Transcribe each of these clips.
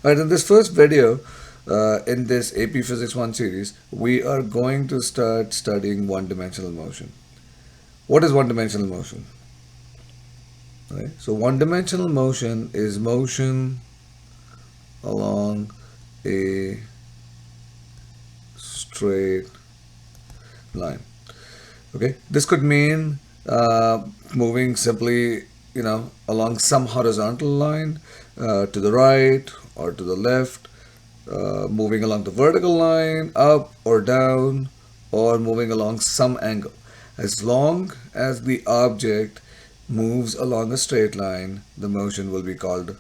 Alright, in this first video, in this AP Physics 1 series, we are going to start studying one-dimensional motion. What is one-dimensional motion? Right? So one-dimensional motion is motion along a straight line. Okay, this could mean moving simply, along some horizontal line to the right or to the left, moving along the vertical line, up or down, or moving along some angle. As long as the object moves along a straight line, the motion will be called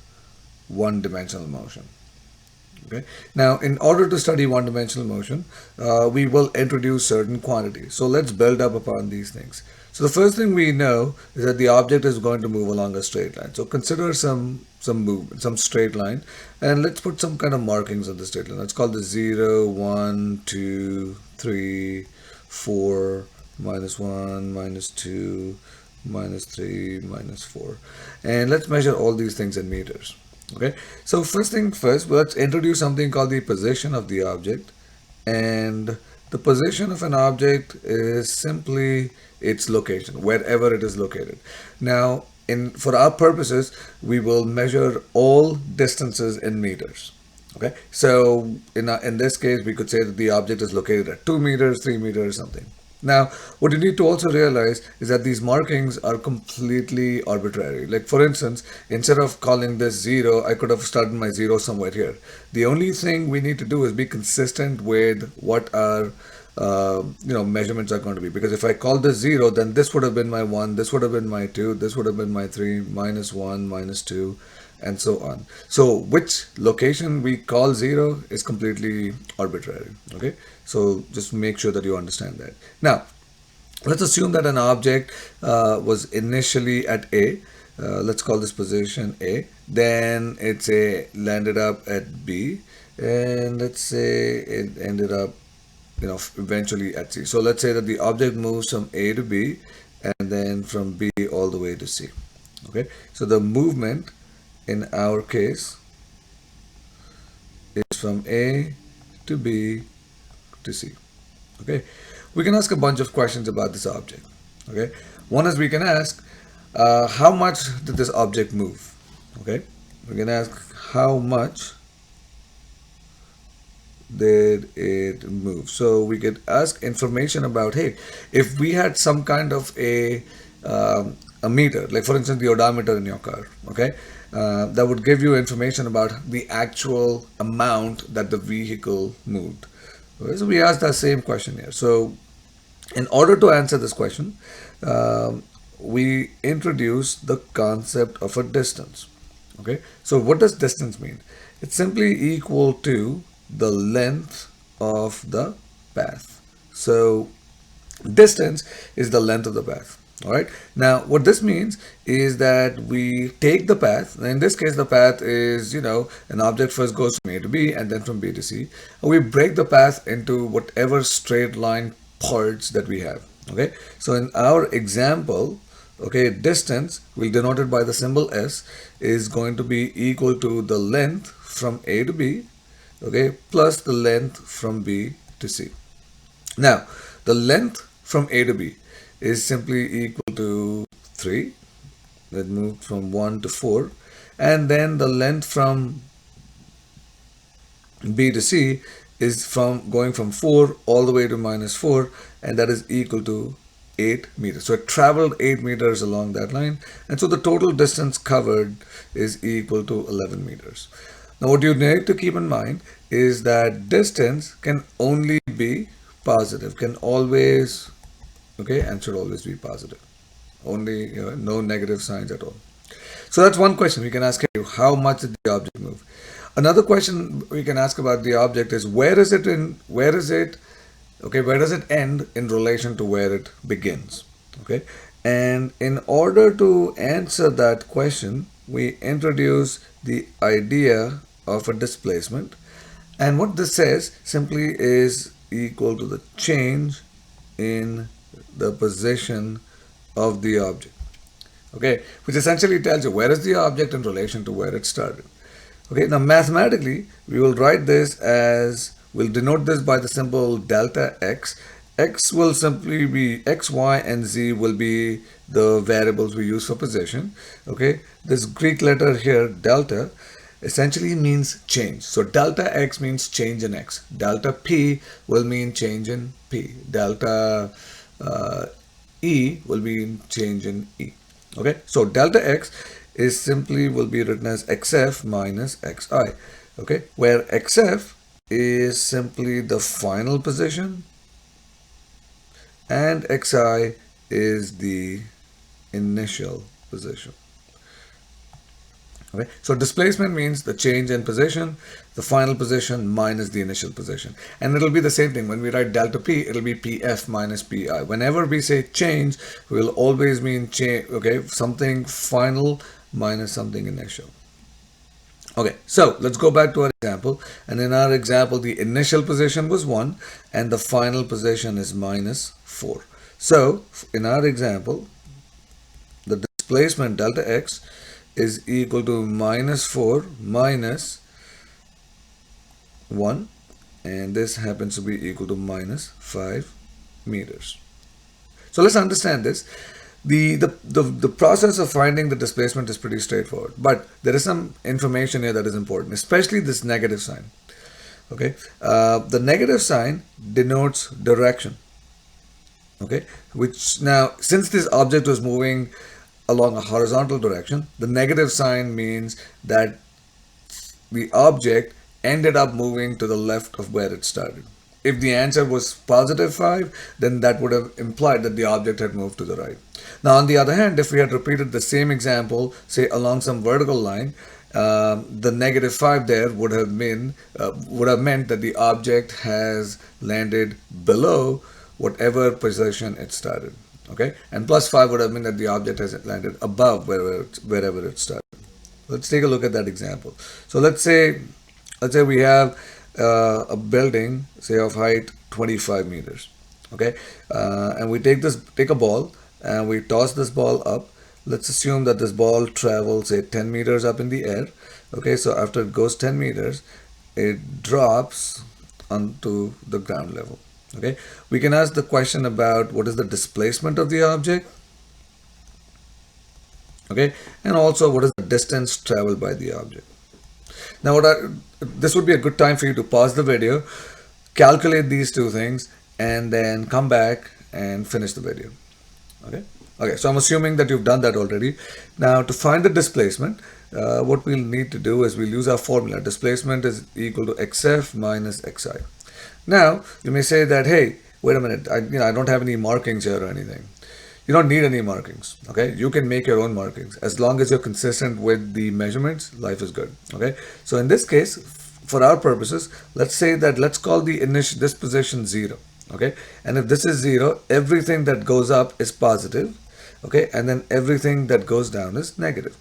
one-dimensional motion. Okay. Now, in order to study one-dimensional motion, we will introduce certain quantities. So let's build up upon these things. So the first thing we know is that the object is going to move along a straight line. So consider some movement, some straight line, and let's put some kind of markings on the straight line. Let's call this 0, 1, 2, 3, 4, -1, -2, -3, -4. And let's measure all these things in meters. Okay, so first thing first, let's introduce something called the position of the object. And the position of an object is simply its location, wherever it is located. Now, for our purposes, we will measure all distances in meters. Okay, so in this case, we could say that the object is located at 2 meters, 3 meters, something. Now, what you need to also realize is that these markings are completely arbitrary. Like, for instance, instead of calling this 0, I could have started my 0 somewhere here. The only thing we need to do is be consistent with what our measurements are going to be. Because if I call this 0, then this would have been my 1, this would have been my 2, this would have been my 3, -1, -2, and so on. So which location we call 0 is completely arbitrary. Okay, so just make sure that you understand that. Now, let's assume that an object was initially at A. Let's call this position A. Then landed up at B, and let's say it ended up eventually at C. So let's say that the object moves from A to B and then from B all the way to C. Okay, so the movement in our case is from A to B to C. Okay, we can ask a bunch of questions about this object. Okay, one is we can ask how much did this object move. Okay, we can ask how much did it move. So we could ask information about, hey, if we had some kind of a meter, like for instance the odometer in your car, okay, that would give you information about the actual amount that the vehicle moved. Okay, so we asked that same question here. So in order to answer this question, we introduce the concept of a distance. Okay, so what does distance mean? It's simply equal to the length of the path. So distance is the length of the path. All right. Now, what this means is that we take the path. In this case, the path is, an object first goes from A to B and then from B to C. And we break the path into whatever straight line parts that we have. Okay. So in our example, okay, distance, we'll denote it by the symbol S, is going to be equal to the length from A to B, okay, plus the length from B to C. Now, the length from A to B is simply equal to 3. That moved from 1 to 4. And then the length from B to C is from going from 4 all the way to -4, and that is equal to 8 meters. So it traveled 8 meters along that line, and so the total distance covered is equal to 11 meters. Now, what you need to keep in mind is that distance can only be positive, can always, okay, and should always be positive. Only, no negative signs at all. So that's one question we can ask you: how much did the object move? Another question we can ask about the object is where does it end in relation to where it begins? Okay, and in order to answer that question, we introduce the idea of a displacement, and what this says simply is equal to the change in the position of the object. Okay, which essentially tells you where is the object in relation to where it started. Okay, now mathematically, we will write this as, we'll denote this by the symbol delta x. X will simply be, x, y, and z will be the variables we use for position. Okay, this Greek letter here, delta, essentially means change. So delta x means change in x. Delta p will mean change in p. Delta e will be change in e. Okay, so delta x is simply will be written as xf minus xi. Okay, where xf is simply the final position and xi is the initial position. Okay, so displacement means the change in position, the final position minus the initial position. And it'll be the same thing. When we write delta P, it'll be PF minus PI. Whenever we say change, we'll always mean change, okay, something final minus something initial. Okay, so let's go back to our example. And in our example, the initial position was 1 and the final position is minus 4. So in our example, the displacement delta x is equal to minus 4 minus 1, and this happens to be equal to minus 5 meters. So let's understand this. The process of finding the displacement is pretty straightforward, but there is some information here that is important, especially this negative sign. Okay, the negative sign denotes direction. Okay, which now, since this object was moving along a horizontal direction, the negative sign means that the object ended up moving to the left of where it started. If the answer was positive 5, then that would have implied that the object had moved to the right. Now, on the other hand, if we had repeated the same example, say along some vertical line, the negative 5 there would have meant that the object has landed below whatever position it started. Okay, and plus 5 would have meant that the object has landed above wherever it started. Let's take a look at that example. So let's say we have a building, say of height 25 meters. Okay, and we take a ball and we toss this ball up. Let's assume that this ball travels, say, 10 meters up in the air. Okay, so after it goes 10 meters, it drops onto the ground level. Okay, we can ask the question about what is the displacement of the object. Okay, and also what is the distance traveled by the object. Now, this would be a good time for you to pause the video, calculate these two things, and then come back and finish the video. Okay. Okay, so I'm assuming that you've done that already. Now, to find the displacement, what we'll need to do is we'll use our formula. Displacement is equal to xf minus xi. Now, you may say that, hey, wait a minute, I don't have any markings here or anything. You don't need any markings, okay? You can make your own markings. As long as you're consistent with the measurements, life is good, okay? So in this case, for our purposes, let's call this position 0, okay? And if this is 0, everything that goes up is positive, okay? And then everything that goes down is negative.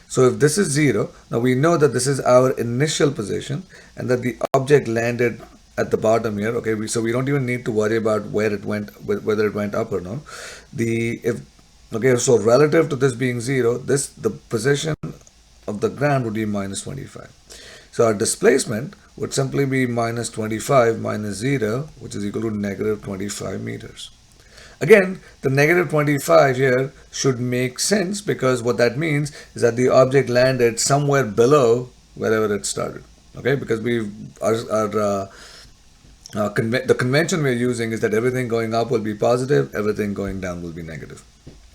So if this is 0, now we know that this is our initial position and that the object landed at the bottom here. Okay, so we don't even need to worry about whether it went up or not. So relative to this being 0, the position of the ground would be minus 25. So our displacement would simply be minus 25 minus 0, which is equal to negative 25 meters. Again, the negative 25 here should make sense, because what that means is that the object landed somewhere below wherever it started. Okay, because the convention we're using is that everything going up will be positive, everything going down will be negative.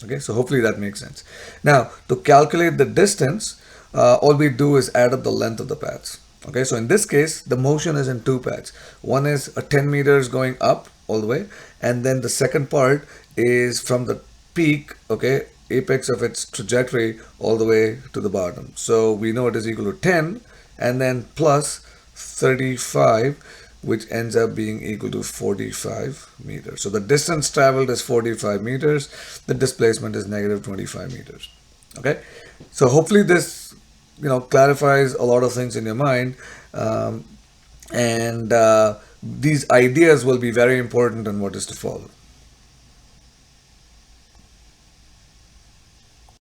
Okay, so hopefully that makes sense. Now, to calculate the distance, all we do is add up the length of the paths. Okay, so in this case, the motion is in 2 paths. One is a 10 meters going up all the way, and then the second part is from the peak, okay, apex of its trajectory all the way to the bottom. So we know it is equal to 10 and then plus 35, which ends up being equal to 45 meters. So the distance traveled is 45 meters. The displacement is negative 25 meters. Okay, so hopefully this clarifies a lot of things in your mind, and these ideas will be very important in what is to follow.